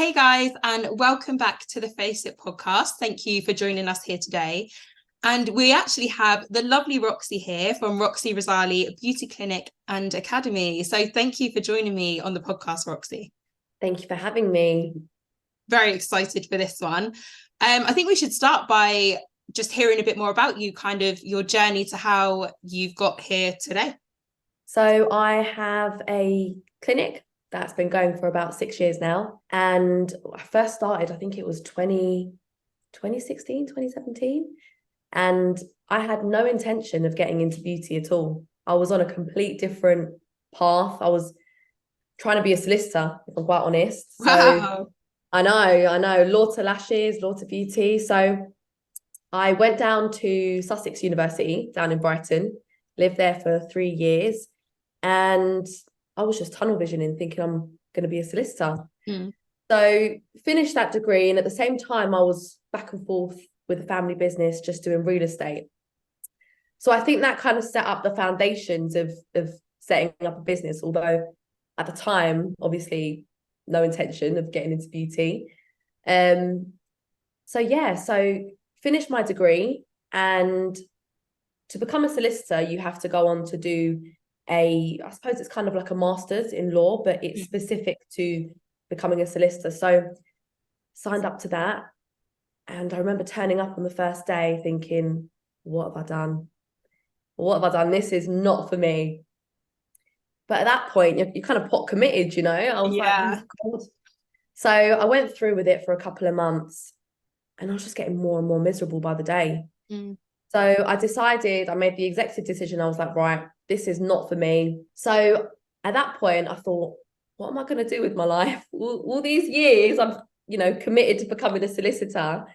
Hey guys, and welcome back to the Face It podcast. Thank you for joining us here today. And we actually have the lovely Roxie here from Roxie Resali Beauty Clinic and Academy. So thank you for joining me on the podcast, Roxie. Thank you for having me. Very excited for this one. I think we should start by just hearing a bit more about you, kind of your journey to how you've got here today. So I have a clinic that's been going for about 6 years now. And I first started, I think it was 2016, 2017. And I had no intention of getting into beauty at all. I was on a complete different path. I was trying to be a solicitor, if I'm quite honest. So Wow. I know, law to lashes, law to beauty. So I went down to Sussex University down in Brighton, lived there for 3 years. And I was just tunnel visioning, thinking I'm going to be a solicitor. So finished that degree. And at the same time, I was back and forth with a family business, just doing real estate. So I think that kind of set up the foundations of setting up a business, although at the time, obviously, no intention of getting into beauty. So finished my degree, and to become a solicitor, you have to go on to do I suppose it's kind of like a master's in law, but it's specific to becoming a solicitor. So signed up to that. And I remember turning up on the first day thinking, what have I done? What have I done? This is not for me. But at that point, you're kind of pot committed, you know? I was like, oh, God. So I went through with it for a couple of months, and I was just getting more and more miserable by the day. So I made the executive decision. I was like, right, this is not for me. So at that point, I thought, what am I going to do with my life? All these years, I've, committed to becoming a solicitor.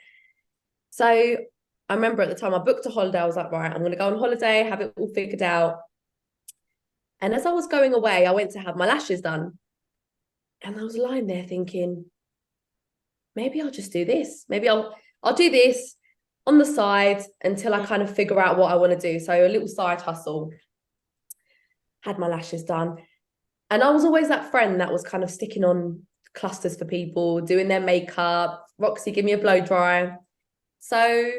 So I remember at the time I booked a holiday. I was like, right, I'm going to go on holiday, have it all figured out. And as I was going away, I went to have my lashes done. And I was lying there thinking, maybe I'll just do this. Maybe I'll do this on the side until I kind of figure out what I want to do. So a little side hustle. Had my lashes done. And I was always that friend that was kind of sticking on clusters for people, doing their makeup. Roxie, give me a blow dry. So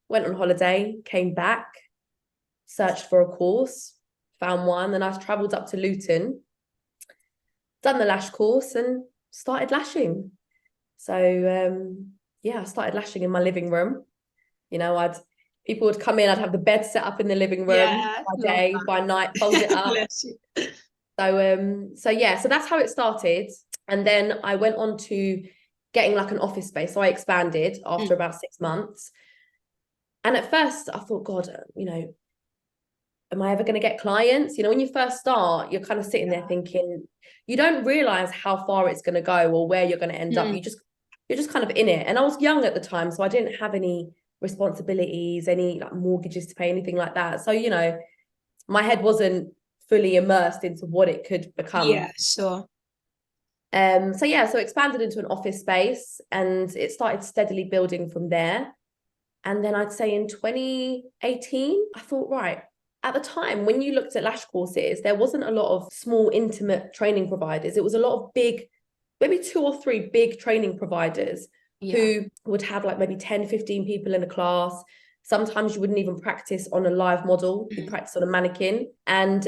went on holiday, came back, searched for a course, found one. And I travelled up to Luton, done the lash course and started lashing. So, I started lashing in my living room. People would come in, I'd have the bed set up in the living room by day, by night, fold it up. So that's how it started. And then I went on to getting like an office space. So I expanded after about 6 months. And at first I thought, God, am I ever going to get clients? When you first start, you're kind of sitting there thinking, you don't realize how far it's going to go or where you're going to end up. You're just kind of in it. And I was young at the time, so I didn't have any responsibilities, any like mortgages to pay, anything like that. So, my head wasn't fully immersed into what it could become. Yeah, sure. So expanded into an office space, and it started steadily building from there. And then I'd say in 2018, I thought, right, at the time when you looked at lash courses, there wasn't a lot of small, intimate training providers. It was a lot of big, maybe 2 or 3 big training providers who would have like maybe 10, 15 people in a class. Sometimes you wouldn't even practice on a live model. You'd practice on a mannequin. And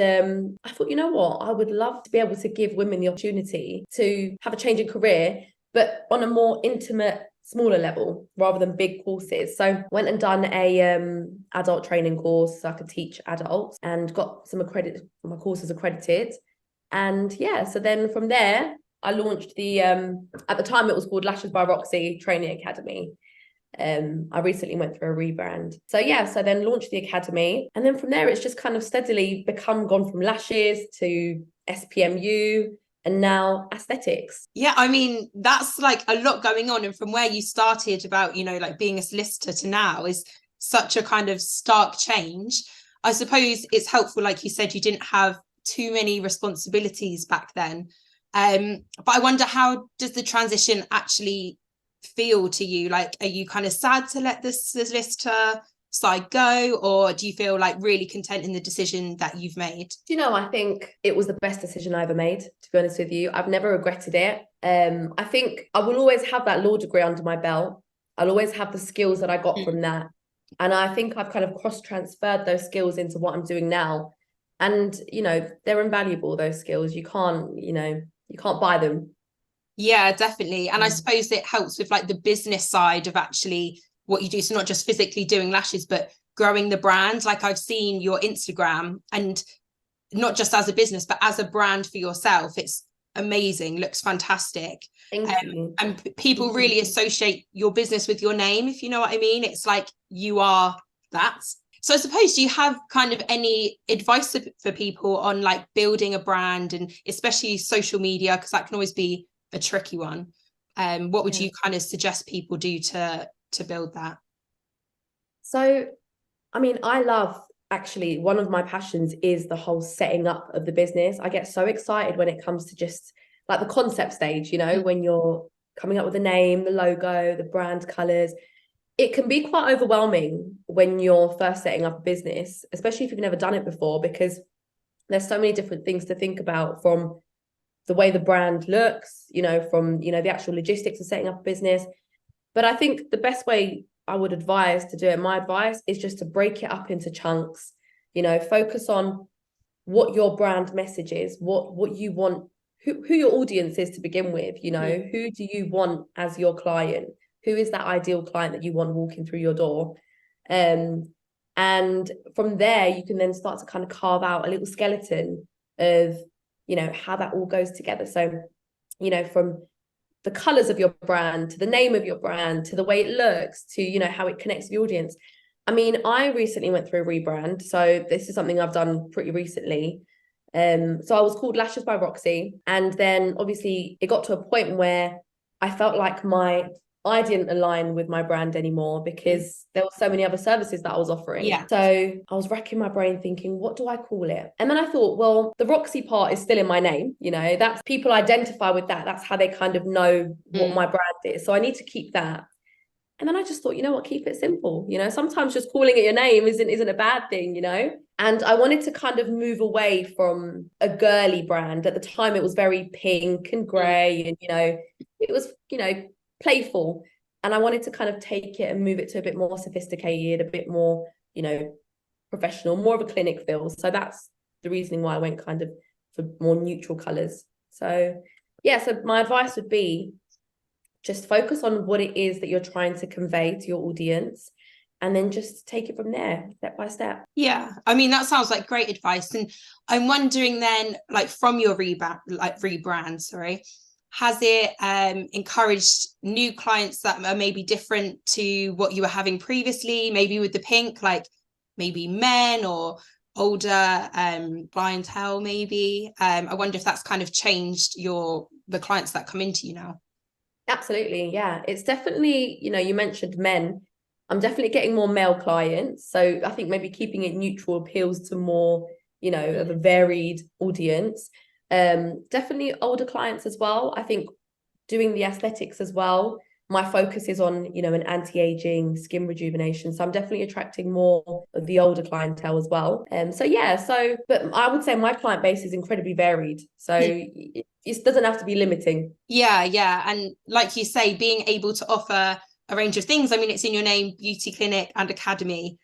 I thought, you know what? I would love to be able to give women the opportunity to have a change in career, but on a more intimate, smaller level rather than big courses. So went and done a adult training course so I could teach adults, and got my courses accredited. And so then from there, I launched at the time it was called Lashes by Roxie Training Academy. I recently went through a rebrand. So then launched the academy. And then from there, it's just kind of steadily gone from lashes to SPMU and now aesthetics. Yeah, I mean, that's like a lot going on. And from where you started about, like being a solicitor to now is such a kind of stark change. I suppose it's helpful, like you said, you didn't have too many responsibilities back then. But I wonder, how does the transition actually feel to you? Like, are you kind of sad to let the solicitor side go, or do you feel like really content in the decision that you've made? I think it was the best decision I ever made, to be honest with you. I've never regretted it. I think I will always have that law degree under my belt. I'll always have the skills that I got from that. And I think I've kind of cross-transferred those skills into what I'm doing now. And, you know, they're invaluable, those skills. You can't, you know, you can't buy them. Yeah, definitely. And I suppose it helps with like the business side of actually what you do. So not just physically doing lashes, but growing the brand. Like I've seen your Instagram, and not just as a business, but as a brand for yourself. It's amazing, looks fantastic. Thank you. And people really associate your business with your name, if you know what I mean. It's like you are that. So I suppose, do you have kind of any advice for people on like building a brand, and especially social media, because that can always be a tricky one? What would you kind of suggest people do to build that? So, I mean, I love, actually, one of my passions is the whole setting up of the business. I get so excited when it comes to just like the concept stage, you know, when you're coming up with the name, the logo, the brand colors. It can be quite overwhelming when you're first setting up a business, especially if you've never done it before, because there's so many different things to think about, from the way the brand looks, you know, from, you know, the actual logistics of setting up a business. But I think the best way I would advise to do it, my advice is just to break it up into chunks, you know, focus on what your brand message is, what you want, who your audience is to begin with, you know, who do you want as your client? Who is that ideal client that you want walking through your door? And from there, you can then start to kind of carve out a little skeleton of, you know, how that all goes together. So, you know, from the colors of your brand, to the name of your brand, to the way it looks, to, you know, how it connects with the audience. I mean, I recently went through a rebrand. So this is something I've done pretty recently. So I was called Lashes by Roxie. And then obviously it got to a point where I felt like I didn't align with my brand anymore, because there were so many other services that I was offering. Yeah. So I was racking my brain thinking, what do I call it? And then I thought, well, the Roxie part is still in my name. You know, that's, people identify with that. That's how they kind of know what my brand is. So I need to keep that. And then I just thought, you know what, keep it simple. You know, sometimes just calling it your name isn't a bad thing, you know? And I wanted to kind of move away from a girly brand. At the time, it was very pink and grey, and, you know, it was, you know, playful. And I wanted to kind of take it and move it to a bit more sophisticated, a bit more, you know, professional, more of a clinic feel. So that's the reasoning why I went kind of for more neutral colours. So yeah, so my advice would be just focus on what it is that you're trying to convey to your audience, and then just take it from there, step by step. Yeah, I mean, that sounds like great advice. And I'm wondering then, like from your rebrand, sorry, has it encouraged new clients that are maybe different to what you were having previously, maybe with the pink, like maybe men or older clientele maybe? I wonder if that's kind of changed the clients that come into you now. Absolutely, yeah. It's definitely, you know, you mentioned men. I'm definitely getting more male clients. So I think maybe keeping it neutral appeals to more, you know, of a varied audience. Definitely older clients as well. I think doing the aesthetics as well, my focus is on, you know, an anti-aging, skin rejuvenation. So I'm definitely attracting more of the older clientele as well. So yeah, so, but I would say my client base is incredibly varied. So it doesn't have to be limiting. Yeah. And like you say, being able to offer a range of things. I mean, it's in your name, beauty clinic and academy.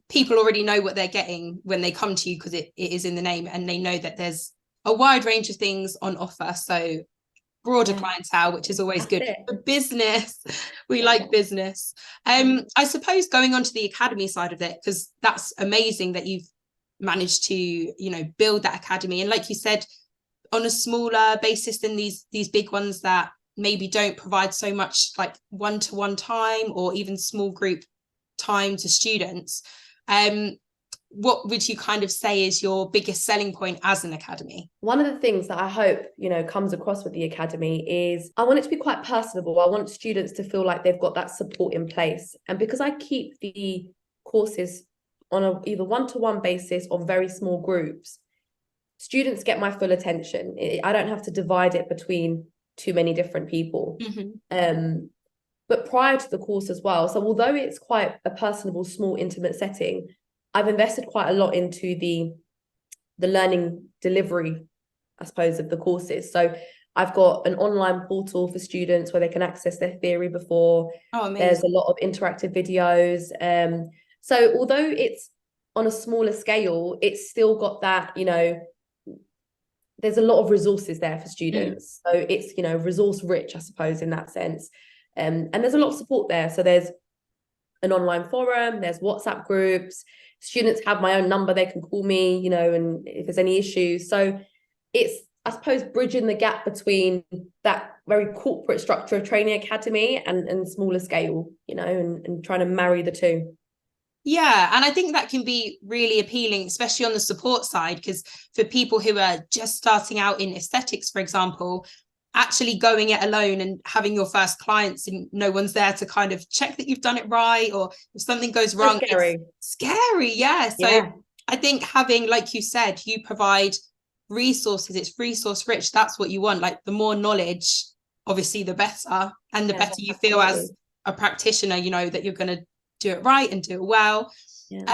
People already know what they're getting when they come to you, because it is in the name, and they know that there's a wide range of things on offer. So broader clientele, which is always good for business. We like business. I suppose going on to the academy side of it, because that's amazing that you've managed to, you know, build that academy. And like you said, on a smaller basis than these big ones that maybe don't provide so much like one-to-one time or even small group time to students. What would you kind of say is your biggest selling point as an academy? One of the things that I hope, you know, comes across with the academy is I want it to be quite personable. I want students to feel like they've got that support in place. And because I keep the courses on a either one-to-one basis or very small groups, students get my full attention. I don't have to divide it between too many different people. But prior to the course as well, so although it's quite a personable, small, intimate setting, I've invested quite a lot into the learning delivery, I suppose, of the courses. So I've got an online portal for students where they can access their theory before. Oh, amazing. There's a lot of interactive videos. So although it's on a smaller scale, it's still got that, you know, there's a lot of resources there for students. So it's, you know, resource rich, I suppose, in that sense. And there's a lot of support there. So there's an online forum, there's WhatsApp groups, students have my own number, they can call me, you know, and if there's any issues. So it's, I suppose, bridging the gap between that very corporate structure of training academy and smaller scale, you know, and trying to marry the two. Yeah, and I think that can be really appealing, especially on the support side, because for people who are just starting out in aesthetics, for example, actually going it alone and having your first clients and no one's there to kind of check that you've done it right, or if something goes wrong, scary. It's scary. Yeah. So Yeah. I think having, like you said, you provide resources, it's resource rich. That's what you want. Like the more knowledge, obviously, the better, and the better you feel as a practitioner, you know, that you're going to do it right and do it well. So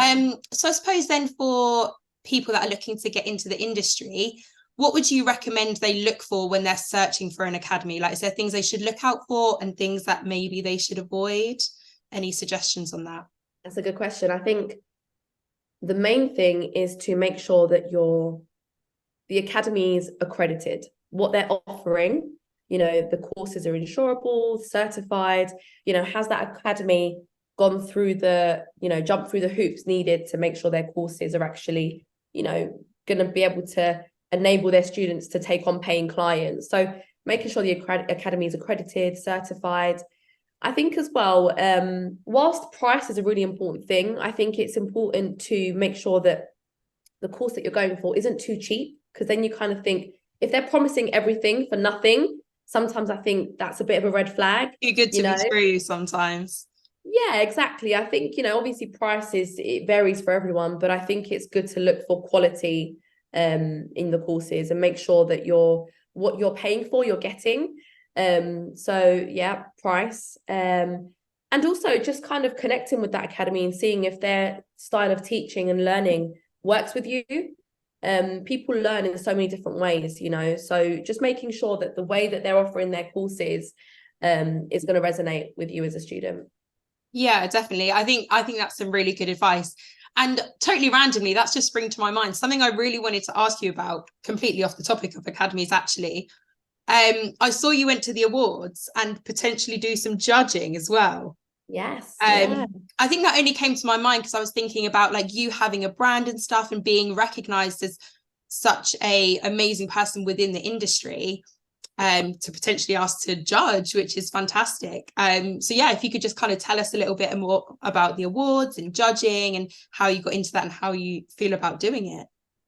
I suppose then for people that are looking to get into the industry, what would you recommend they look for when they're searching for an academy? Like, is there things they should look out for and things that maybe they should avoid? Any suggestions on that? That's a good question. I think the main thing is to make sure that the academy is accredited, what they're offering, you know, the courses are insurable, certified, you know, has that academy gone through the, you know, jump through the hoops needed to make sure their courses are actually, you know, going to be able to enable their students to take on paying clients. So making sure the academy is accredited, certified. I think as well, whilst price is a really important thing, I think it's important to make sure that the course that you're going for isn't too cheap, because then you kind of think, if they're promising everything for nothing, sometimes I think that's a bit of a red flag. Too good to be true sometimes. Yeah, exactly. I think, you know, obviously it varies for everyone, but I think it's good to look for quality in the courses and make sure that what you're paying for, you're getting. So yeah, price. And also just kind of connecting with that academy and seeing if their style of teaching and learning works with you. People learn in so many different ways, you know, so just making sure that the way that they're offering their courses is going to resonate with you as a student. Yeah, definitely. I think that's some really good advice. And totally randomly, that's just spring to my mind. Something I really wanted to ask you about, completely off the topic of academies, actually. I saw you went to the awards and potentially do some judging as well. Yes. I think that only came to my mind because I was thinking about like you having a brand and stuff and being recognized as such a amazing person within the industry. To potentially ask to judge, which is fantastic. So yeah, if you could just kind of tell us a little bit more about the awards and judging and how you got into that and how you feel about doing it.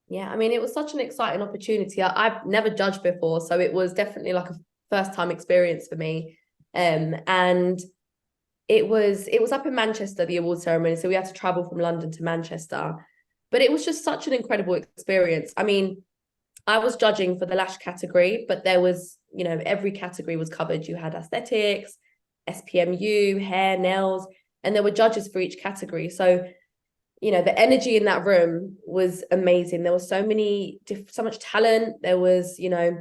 Yeah, I mean, it was such an exciting opportunity. I've never judged before, so it was definitely like a first time experience for me. And it was up in Manchester, the award ceremony, so we had to travel from London to Manchester. But it was just such an incredible experience. I mean, I was judging for the lash category, but there was, you know, every category was covered. You had aesthetics, SPMU, hair, nails, and there were judges for each category. So, you know, the energy in that room was amazing. There was so much talent. There was, you know,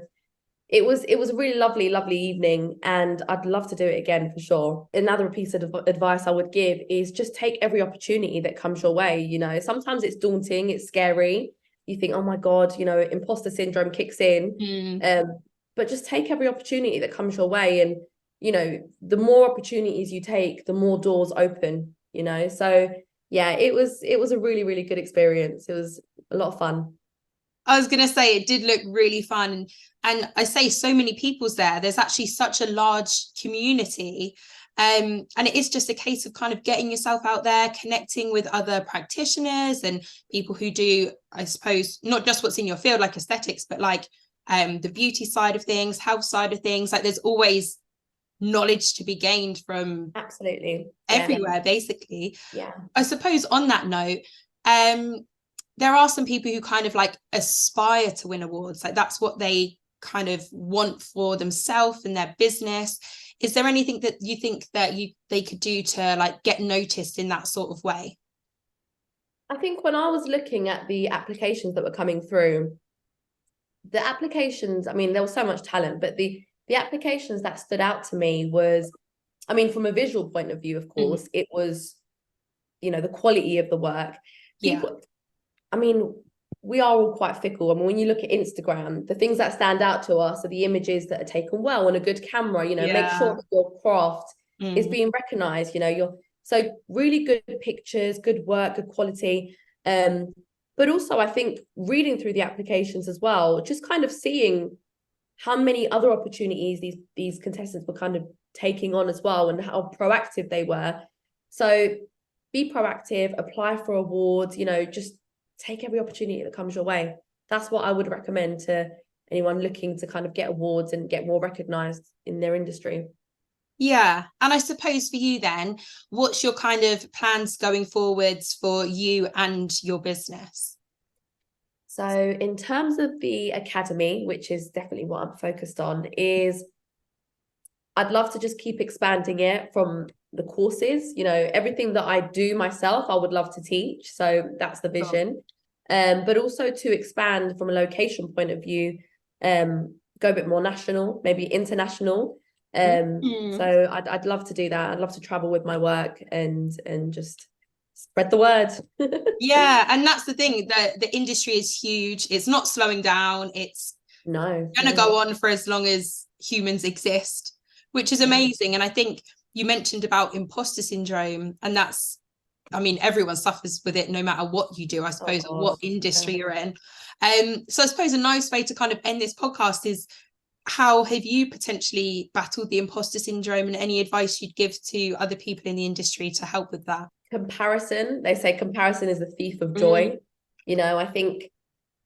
it was a really lovely evening, and I'd love to do it again for sure. Another piece of advice I would give is just take every opportunity that comes your way. You know, sometimes it's daunting, it's scary. You think, oh my God, you know, imposter syndrome kicks in. But just take every opportunity that comes your way. And, you know, the more opportunities you take, the more doors open, you know. So yeah, it was a really, really good experience. It was a lot of fun. I was going to say it did look really fun. And I say so many people's there. There's actually such a large community. And it is just a case of kind of getting yourself out there, connecting with other practitioners and people who do, I suppose, not just what's in your field, like aesthetics, but like the beauty side of things, health side of things. Like there's always knowledge to be gained from absolutely everywhere, basically. Yeah. I suppose on that note, there are some people who kind of like aspire to win awards. Like that's what they kind of want for themselves and their business. Is there anything that you think that they could do to like get noticed in that sort of way? I think when I was looking at the applications that were coming through, the applications, I mean, there was so much talent, but the applications that stood out to me was, I mean, from a visual point of view, of course, it was, you know, the quality of the work. People, I mean, we are all quite fickle. I mean, when you look at Instagram, the things that stand out to us are the images that are taken well on a good camera, you know, make sure that your craft is being recognized, you know, so really good pictures, good work, good quality. But also I think reading through the applications as well, just kind of seeing how many other opportunities these contestants were kind of taking on as well, and how proactive they were. So be proactive, apply for awards, you know, just take every opportunity that comes your way. That's what I would recommend to anyone looking to kind of get awards and get more recognized in their industry. Yeah. And I suppose for you then, what's your kind of plans going forwards for you and your business? So in terms of the academy, which is definitely what I'm focused on, is I'd love to just keep expanding it from the courses, you know, everything that I do myself, I would love to teach. So that's the vision. But also to expand from a location point of view, go a bit more national, maybe international. So I'd love to do that. I'd love to travel with my work and just spread the word. Yeah, and that's the thing, the industry is huge. It's not slowing down. It's going to go on for as long as humans exist, which is amazing. And I think you mentioned about imposter syndrome, and that's, I mean, everyone suffers with it no matter what you do, I suppose, or what industry you're in. So I suppose a nice way to kind of end this podcast is, how have you potentially battled the imposter syndrome, and any advice you'd give to other people in the industry to help with that? Comparison. They say comparison is the thief of joy. You know, I think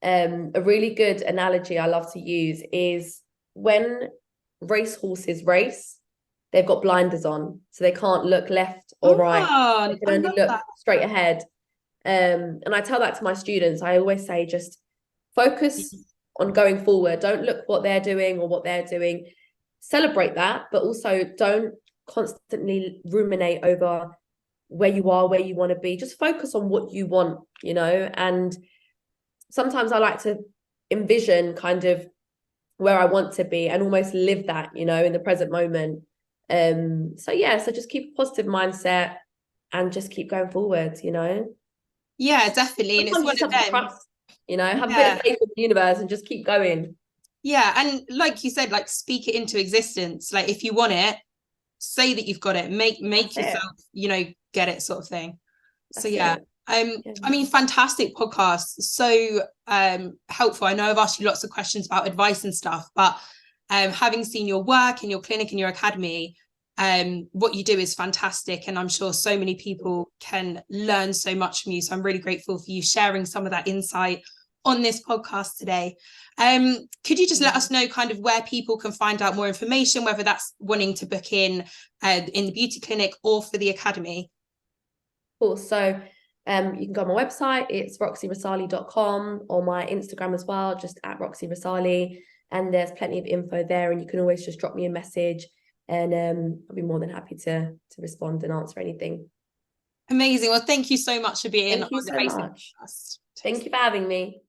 a really good analogy I love to use is when racehorses race, they've got blinders on, so they can't look left or right. They can only look straight ahead. And I tell that to my students. I always say, just focus on going forward. Don't look what they're doing or what they're doing. Celebrate that, but also don't constantly ruminate over where you are, where you want to be. Just focus on what you want, you know. And sometimes I like to envision kind of where I want to be and almost live that, you know, in the present moment. So just keep a positive mindset and just keep going forward, you know. Yeah, definitely. And it's one of them. Trust, you know, have a bit of faith in the universe and just keep going. Yeah, and like you said, like, speak it into existence. Like, if you want it, say that you've got it. Make yourself, you know, get it, sort of thing. So I mean, fantastic podcast. So helpful. I know I've asked you lots of questions about advice and stuff, but having seen your work and your clinic and your academy, what you do is fantastic, and I'm sure so many people can learn so much from you. So I'm really grateful for you sharing some of that insight on this podcast today. Could you just let us know kind of where people can find out more information, whether that's wanting to book in the beauty clinic or for the academy? Cool. So you can go on my website, it's roxieresali.com, or my Instagram as well, just at Roxie Resali, and there's plenty of info there, and you can always just drop me a message, and I'll be more than happy to respond and answer anything. Amazing. Well, thank you so much for being on the Basic Podcast. Thank you for having me.